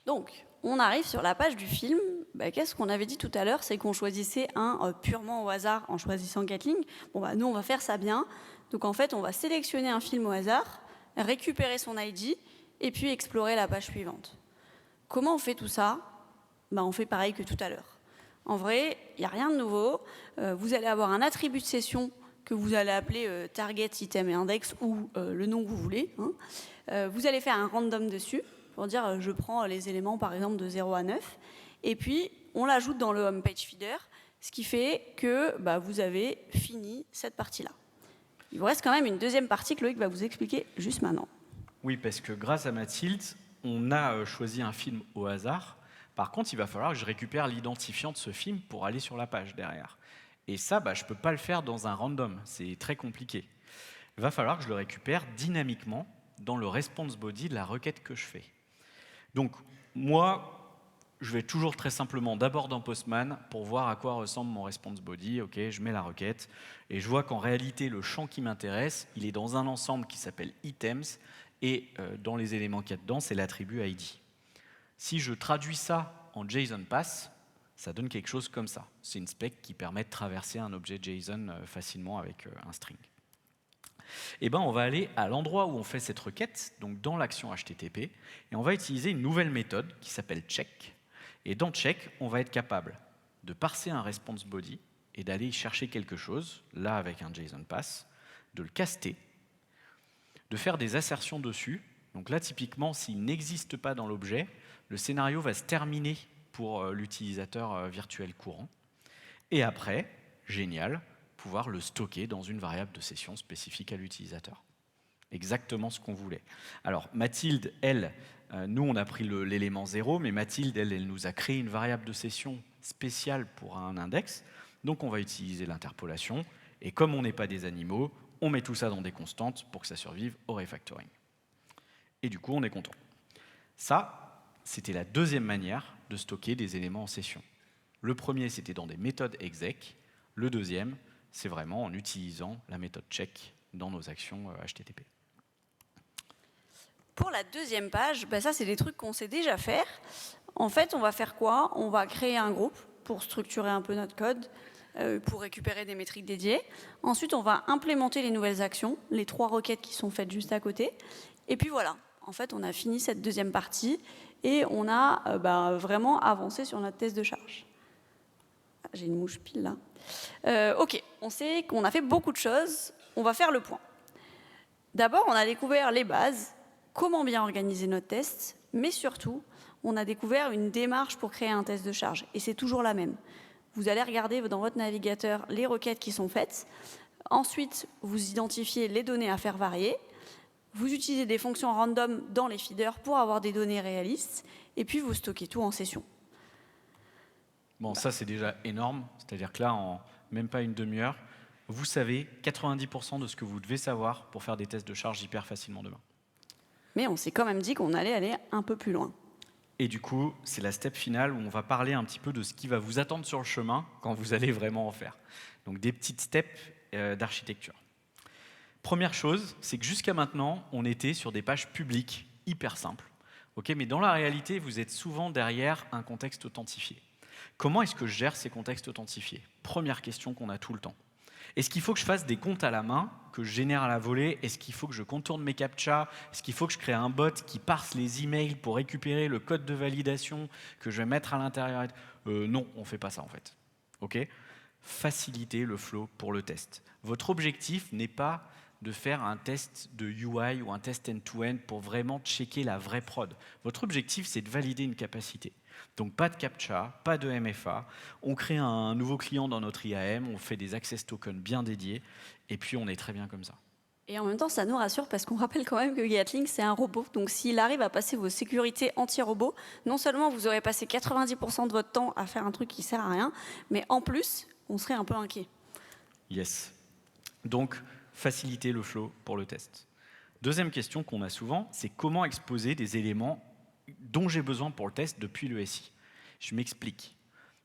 Donc, on arrive sur la page du film. Qu'est-ce qu'on avait dit tout à l'heure? C'est qu'on choisissait un purement au hasard en choisissant Gatling. Nous, on va faire ça bien. Donc, en fait, on va sélectionner un film au hasard, récupérer son ID et puis explorer la page suivante. Comment on fait tout ça? On fait pareil que tout à l'heure. En vrai, il n'y a rien de nouveau. Vous allez avoir un attribut de session que vous allez appeler target, item et index ou le nom que vous voulez. Hein. Vous allez faire un random dessus pour dire je prends les éléments par exemple de 0 à 9 et puis on l'ajoute dans le home page feeder, ce qui fait que vous avez fini cette partie-là. Il vous reste quand même une deuxième partie que Loïc va vous expliquer juste maintenant.
Oui, parce que grâce à Mathilde, on a choisi un film au hasard. Par contre, il va falloir que je récupère l'identifiant de ce film pour aller sur la page derrière. Et ça, je ne peux pas le faire dans un random, c'est très compliqué. Il va falloir que je le récupère dynamiquement dans le response body de la requête que je fais. Donc, moi, je vais toujours très simplement d'abord dans Postman pour voir à quoi ressemble mon response body. Ok, je mets la requête et je vois qu'en réalité, le champ qui m'intéresse, il est dans un ensemble qui s'appelle items et dans les éléments qu'il y a dedans, c'est l'attribut ID. Si je traduis ça en JSON pass, ça donne quelque chose comme ça. C'est une spec qui permet de traverser un objet JSON facilement avec un string. On va aller à l'endroit où on fait cette requête, donc dans l'action HTTP, et on va utiliser une nouvelle méthode qui s'appelle check. Et dans check, on va être capable de parser un response body et d'aller chercher quelque chose, là avec un JSON pass, de le caster, de faire des assertions dessus. Donc là, typiquement, s'il n'existe pas dans l'objet, le scénario va se terminer pour l'utilisateur virtuel courant. Et après, génial, pouvoir le stocker dans une variable de session spécifique à l'utilisateur. Exactement ce qu'on voulait. Alors, Mathilde, elle, nous, on a pris l'élément 0, mais Mathilde, elle nous a créé une variable de session spéciale pour un index. Donc, on va utiliser l'interpolation. Et comme on n'est pas des animaux, on met tout ça dans des constantes pour que ça survive au refactoring. Et du coup, on est content. Ça, c'était la deuxième manière de stocker des éléments en session. Le premier, c'était dans des méthodes exec. Le deuxième, c'est vraiment en utilisant la méthode check dans nos actions HTTP.
Pour la deuxième page, ça c'est des trucs qu'on sait déjà faire. En fait, on va faire quoi? On va créer un groupe pour structurer un peu notre code, pour récupérer des métriques dédiées. Ensuite, on va implémenter les nouvelles actions, les 3 requêtes qui sont faites juste à côté. Et puis voilà, en fait, on a fini cette deuxième partie et on a vraiment avancé sur notre test de charge. J'ai une mouche pile là. Ok, on sait qu'on a fait beaucoup de choses. On va faire le point. D'abord, on a découvert les bases, comment bien organiser notre test, mais surtout, on a découvert une démarche pour créer un test de charge. Et c'est toujours la même. Vous allez regarder dans votre navigateur les requêtes qui sont faites. Ensuite, vous identifiez les données à faire varier. Vous utilisez des fonctions random dans les feeders pour avoir des données réalistes. Et puis, vous stockez tout en session.
Bon, ça, c'est déjà énorme. C'est-à-dire que là, en même pas une demi-heure, vous savez 90% de ce que vous devez savoir pour faire des tests de charge hyper facilement demain.
Mais on s'est quand même dit qu'on allait aller un peu plus loin.
Et du coup, c'est la step finale où on va parler un petit peu de ce qui va vous attendre sur le chemin quand vous allez vraiment en faire. Donc des petites steps d'architecture. Première chose, c'est que jusqu'à maintenant, on était sur des pages publiques hyper simples. Okay, mais dans la réalité, vous êtes souvent derrière un contexte authentifié. Comment est-ce que je gère ces contextes authentifiés? Première question qu'on a tout le temps. Est-ce qu'il faut que je fasse des comptes à la main, que je génère à la volée? Est-ce qu'il faut que je contourne mes captchas? Est-ce qu'il faut que je crée un bot qui parse les emails pour récupérer le code de validation que je vais mettre à l'intérieur? Non, on ne fait pas ça en fait. Okay, faciliter le flow pour le test. Votre objectif n'est pas de faire un test de UI ou un test end-to-end pour vraiment checker la vraie prod. Votre objectif, c'est de valider une capacité. Donc pas de CAPTCHA, pas de MFA, on crée un nouveau client dans notre IAM, on fait des access tokens bien dédiés, et puis on est très bien comme ça.
Et en même temps, ça nous rassure parce qu'on rappelle quand même que Gatling, c'est un robot. Donc s'il arrive à passer vos sécurités anti-robots, non seulement vous aurez passé 90% de votre temps à faire un truc qui sert à rien, mais en plus, on serait un peu inquiet.
Yes. Donc, faciliter le flow pour le test. Deuxième question qu'on a souvent, c'est comment exposer des éléments dont j'ai besoin pour le test depuis le SI. Je m'explique.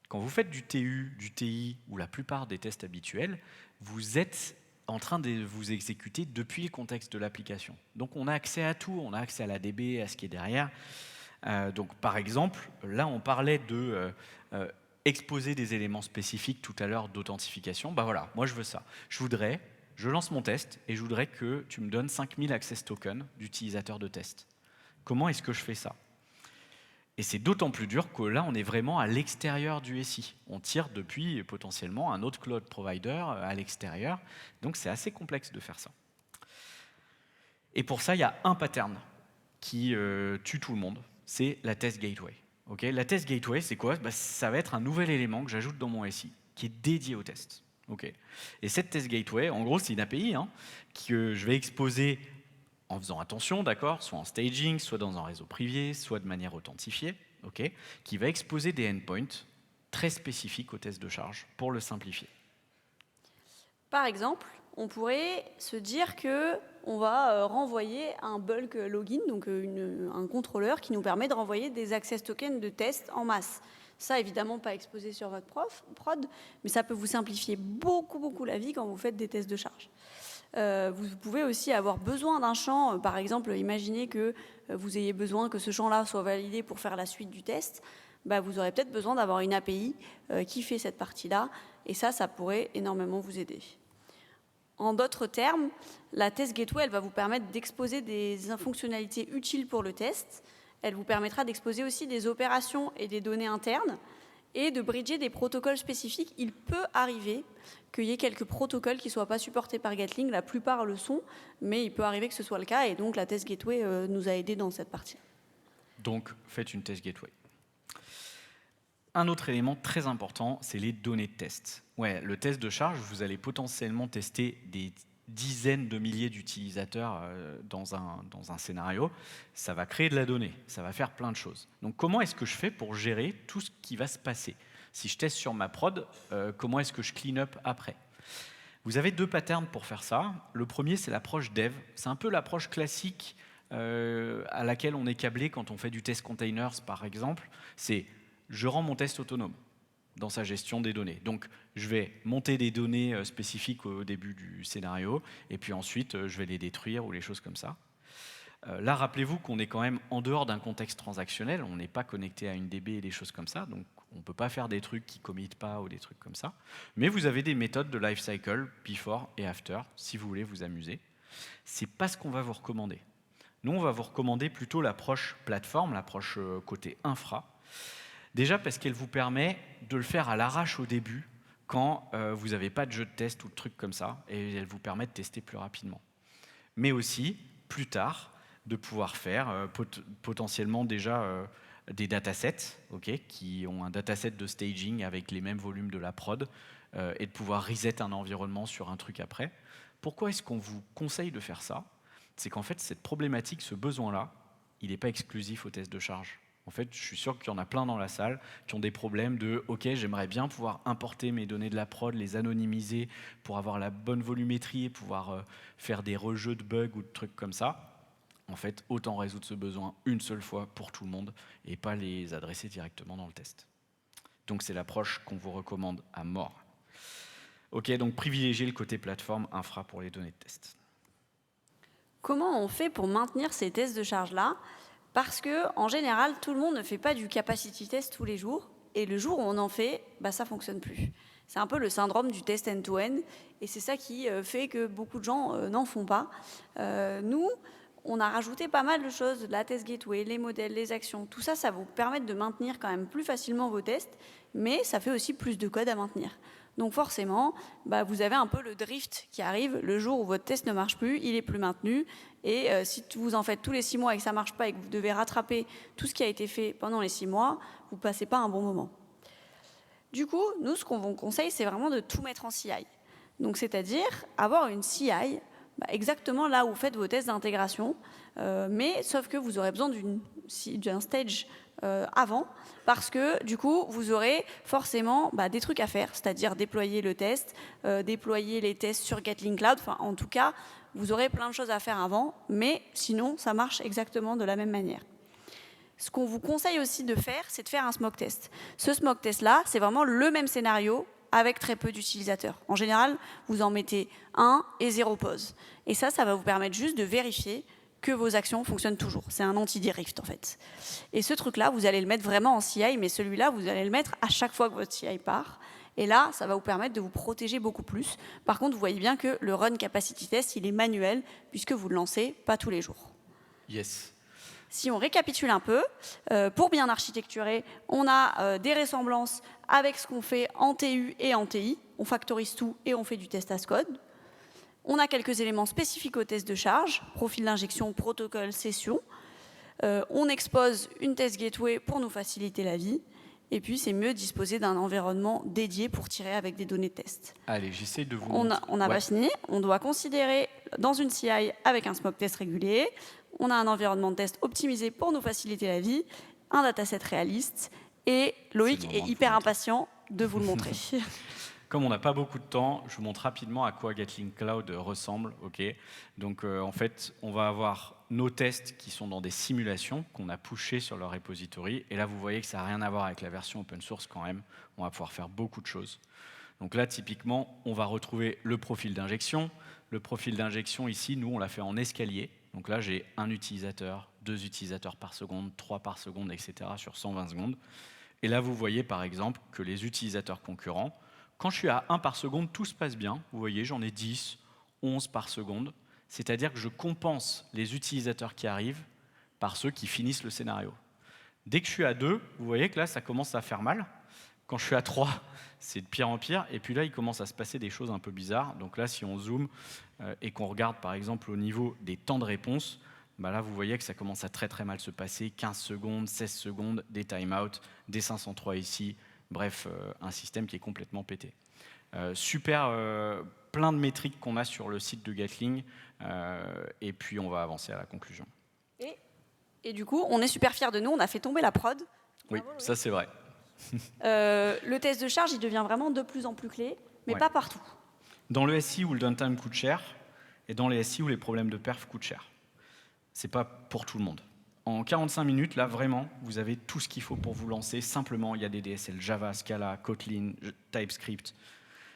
Quand vous faites du TU, du TI ou la plupart des tests habituels, vous êtes en train de vous exécuter depuis le contexte de l'application. Donc on a accès à tout, on a accès à la DB, à ce qui est derrière. Donc par exemple, là on parlait de exposer des éléments spécifiques tout à l'heure d'authentification. Bah voilà, moi je veux ça. Je lance mon test et je voudrais que tu me donnes 5000 access tokens d'utilisateurs de test. Comment est-ce que je fais ça? Et c'est d'autant plus dur que là, on est vraiment à l'extérieur du SI. On tire depuis potentiellement un autre cloud provider à l'extérieur. Donc c'est assez complexe de faire ça. Et pour ça, il y a un pattern qui tue tout le monde. C'est la test gateway. Okay, la test gateway, c'est quoi? Ça va être un nouvel élément que j'ajoute dans mon SI, qui est dédié au test. Okay. Et cette test gateway, en gros, c'est une API que je vais exposer en faisant attention, d'accord, soit en staging, soit dans un réseau privé, soit de manière authentifiée, okay, qui va exposer des endpoints très spécifiques au test de charge pour le simplifier.
Par exemple, on pourrait se dire qu'on va renvoyer un bulk login, donc un contrôleur qui nous permet de renvoyer des access tokens de test en masse. Ça, évidemment, pas exposé sur votre prod, mais ça peut vous simplifier beaucoup la vie quand vous faites des tests de charge. Vous pouvez aussi avoir besoin d'un champ, par exemple, imaginez que vous ayez besoin que ce champ-là soit validé pour faire la suite du test, vous aurez peut-être besoin d'avoir une API qui fait cette partie-là, et ça pourrait énormément vous aider. En d'autres termes, la test gateway, elle va vous permettre d'exposer des fonctionnalités utiles pour le test. Elle vous permettra d'exposer aussi des opérations et des données internes et de bridger des protocoles spécifiques. Il peut arriver qu'il y ait quelques protocoles qui ne soient pas supportés par Gatling. La plupart le sont, mais il peut arriver que ce soit le cas. Et donc, la test gateway nous a aidés dans cette partie.
Donc, faites une test gateway. Un autre élément très important, c'est les données de test. Ouais, le test de charge, vous allez potentiellement tester des dizaines de milliers d'utilisateurs dans un scénario. Ça va créer de la donnée, ça va faire plein de choses. Donc comment est-ce que je fais pour gérer tout ce qui va se passer? Si je teste sur ma prod, comment est-ce que je clean up après? Vous avez deux patterns pour faire ça. Le premier, c'est l'approche dev. C'est un peu l'approche classique à laquelle on est câblé quand on fait du test containers, par exemple. C'est je rends mon test autonome dans sa gestion des données. Donc, je vais monter des données spécifiques au début du scénario, et puis ensuite, je vais les détruire ou les choses comme ça. Là, rappelez-vous qu'on est quand même en dehors d'un contexte transactionnel, on n'est pas connecté à une DB et des choses comme ça, donc on ne peut pas faire des trucs qui committent pas ou des trucs comme ça. Mais vous avez des méthodes de lifecycle, before et after, si vous voulez vous amuser. C'est pas ce qu'on va vous recommander. Nous, on va vous recommander plutôt l'approche plateforme, l'approche côté infra. Déjà parce qu'elle vous permet de le faire à l'arrache au début, quand vous n'avez pas de jeu de test ou de trucs comme ça, et elle vous permet de tester plus rapidement. Mais aussi, plus tard, de pouvoir faire potentiellement déjà des datasets, qui ont un dataset de staging avec les mêmes volumes de la prod, et de pouvoir reset un environnement sur un truc après. Pourquoi est-ce qu'on vous conseille de faire ça? C'est qu'en fait, cette problématique, ce besoin-là, il n'est pas exclusif au test de charge. En fait, je suis sûr qu'il y en a plein dans la salle qui ont des problèmes de « Ok, j'aimerais bien pouvoir importer mes données de la prod, les anonymiser pour avoir la bonne volumétrie et pouvoir faire des rejeux de bugs ou de trucs comme ça. » En fait, autant résoudre ce besoin une seule fois pour tout le monde et pas les adresser directement dans le test. Donc c'est l'approche qu'on vous recommande à mort. Ok, donc privilégier le côté plateforme infra pour les données de test.
Comment on fait pour maintenir ces tests de charge-là? Parce qu'en général, tout le monde ne fait pas du capacity test tous les jours. Et le jour où on en fait, ça ne fonctionne plus. C'est un peu le syndrome du test end-to-end. Et c'est ça qui fait que beaucoup de gens n'en font pas. Nous, on a rajouté pas mal de choses, la test gateway, les modèles, les actions. Tout ça, ça va vous permettre de maintenir quand même plus facilement vos tests. Mais ça fait aussi plus de code à maintenir. Donc forcément, vous avez un peu le drift qui arrive. Le jour où votre test ne marche plus, il n'est plus maintenu. Et si vous en faites tous les 6 mois et que ça ne marche pas et que vous devez rattraper tout ce qui a été fait pendant les 6 mois, vous ne passez pas un bon moment. Du coup, nous, ce qu'on vous conseille, c'est vraiment de tout mettre en CI. Donc, c'est-à-dire avoir une CI exactement là où vous faites vos tests d'intégration, mais sauf que vous aurez besoin d'un stage avant, parce que du coup, vous aurez forcément des trucs à faire, c'est-à-dire déployer le test, déployer les tests sur Gatling Cloud, enfin, en tout cas, vous aurez plein de choses à faire avant, mais sinon, ça marche exactement de la même manière. Ce qu'on vous conseille aussi de faire, c'est de faire un smoke test. Ce smoke test-là, c'est vraiment le même scénario avec très peu d'utilisateurs. En général, vous en mettez 1 et 0 pause. Et ça va vous permettre juste de vérifier que vos actions fonctionnent toujours. C'est un anti-drift, en fait. Et ce truc-là, vous allez le mettre vraiment en CI, mais celui-là, vous allez le mettre à chaque fois que votre CI part. Et là, ça va vous permettre de vous protéger beaucoup plus. Par contre, vous voyez bien que le run capacity test, il est manuel, puisque vous ne le lancez pas tous les jours.
Yes.
Si on récapitule un peu, pour bien architecturer, on a des ressemblances avec ce qu'on fait en TU et en TI. On factorise tout et on fait du test as code. On a quelques éléments spécifiques au test de charge, profil d'injection, protocole, session. On expose une test gateway pour nous faciliter la vie. Et puis, c'est mieux disposer d'un environnement dédié pour tirer avec des données de test.
Allez, j'essaie de vous...
On n'a pas fini. On doit considérer dans une CI avec un smoke test régulier. On a un environnement de test optimisé pour nous faciliter la vie, un dataset réaliste. Et Loïc est hyper impatient de vous le montrer.
Comme on n'a pas beaucoup de temps, je vous montre rapidement à quoi Gatling Cloud ressemble. Donc, en fait, on va avoir nos tests qui sont dans des simulations qu'on a pushées sur leur repository. Et là, vous voyez que ça n'a rien à voir avec la version open source quand même. On va pouvoir faire beaucoup de choses. Donc là, typiquement, on va retrouver le profil d'injection. Le profil d'injection, ici, nous, on l'a fait en escalier. Donc là, j'ai 1 utilisateur, 2 utilisateurs par seconde, 3 par seconde, etc. sur 120 secondes. Et là, vous voyez, par exemple, que les utilisateurs concurrents, quand je suis à 1 par seconde, tout se passe bien. Vous voyez, j'en ai 10, 11 par seconde. C'est-à-dire que je compense les utilisateurs qui arrivent par ceux qui finissent le scénario. Dès que je suis à 2, vous voyez que là, ça commence à faire mal. Quand je suis à 3, c'est de pire en pire. Et puis là, il commence à se passer des choses un peu bizarres. Donc là, si on zoome et qu'on regarde, par exemple, au niveau des temps de réponse, là, vous voyez que ça commence à très très mal se passer. 15 secondes, 16 secondes, des time-out, des 503 ici. Bref, un système qui est complètement pété. Plein de métriques qu'on a sur le site de Gatling. Et puis, on va avancer à la conclusion.
Et du coup, on est super fiers de nous. On a fait tomber la prod.
Oui, ça c'est vrai.
Le test de charge, il devient vraiment de plus en plus clé, mais pas partout.
Dans le SI où le downtime coûte cher, et dans les SI où les problèmes de perf coûtent cher. C'est pas pour tout le monde. En 45 minutes, là, vraiment, vous avez tout ce qu'il faut pour vous lancer. Simplement, il y a des DSL Java, Scala, Kotlin, TypeScript.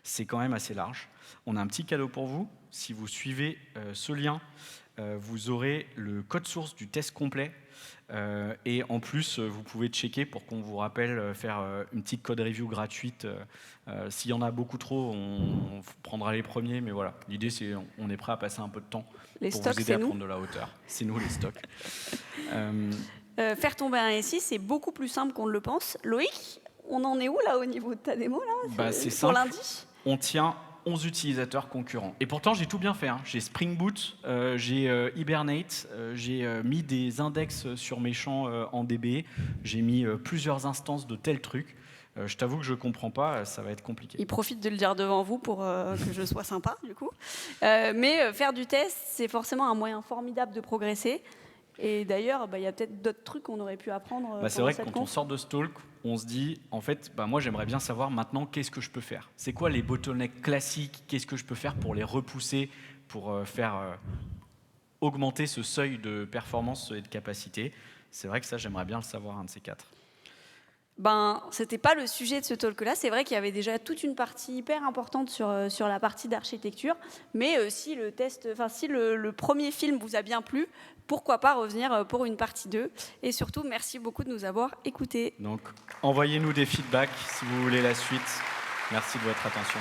C'est quand même assez large. On a un petit cadeau pour vous. Si vous suivez ce lien, vous aurez le code source du test complet. Et en plus, vous pouvez checker pour qu'on vous rappelle faire une petite code review gratuite. S'il y en a beaucoup trop, on prendra les premiers. Mais voilà, l'idée, c'est qu'on est prêt à passer un peu de temps pour vous aider à prendre de la hauteur. C'est nous, les stocks.
Faire tomber un SI, c'est beaucoup plus simple qu'on ne le pense. Loïc, on en est où là au niveau de ta démo là,
c'est
pour
simple.
lundi?
On tient 11 utilisateurs concurrents. Et pourtant, j'ai tout bien fait. J'ai Spring Boot, j'ai Hibernate, j'ai mis des index sur mes champs en DB, j'ai mis plusieurs instances de tels trucs. Je t'avoue que je ne comprends pas, ça va être compliqué.
Il profite de le dire devant vous pour que je sois sympa, du coup. Mais faire du test, c'est forcément un moyen formidable de progresser. Et d'ailleurs, il y a peut-être d'autres trucs qu'on aurait pu apprendre.
C'est vrai que quand on sort de Stalk, on se dit, en fait, moi j'aimerais bien savoir maintenant qu'est-ce que je peux faire. C'est quoi les bottlenecks classiques? Qu'est-ce que je peux faire pour les repousser, pour faire augmenter ce seuil de performance et de capacité? C'est vrai que ça, j'aimerais bien le savoir, un de ces quatre.
C'était pas le sujet de ce talk-là. C'est vrai qu'il y avait déjà toute une partie hyper importante sur la partie d'architecture. Mais si le premier film vous a bien plu, pourquoi pas revenir pour une partie 2. Et surtout, merci beaucoup de nous avoir écoutés.
Donc, envoyez-nous des feedbacks si vous voulez la suite. Merci de votre attention.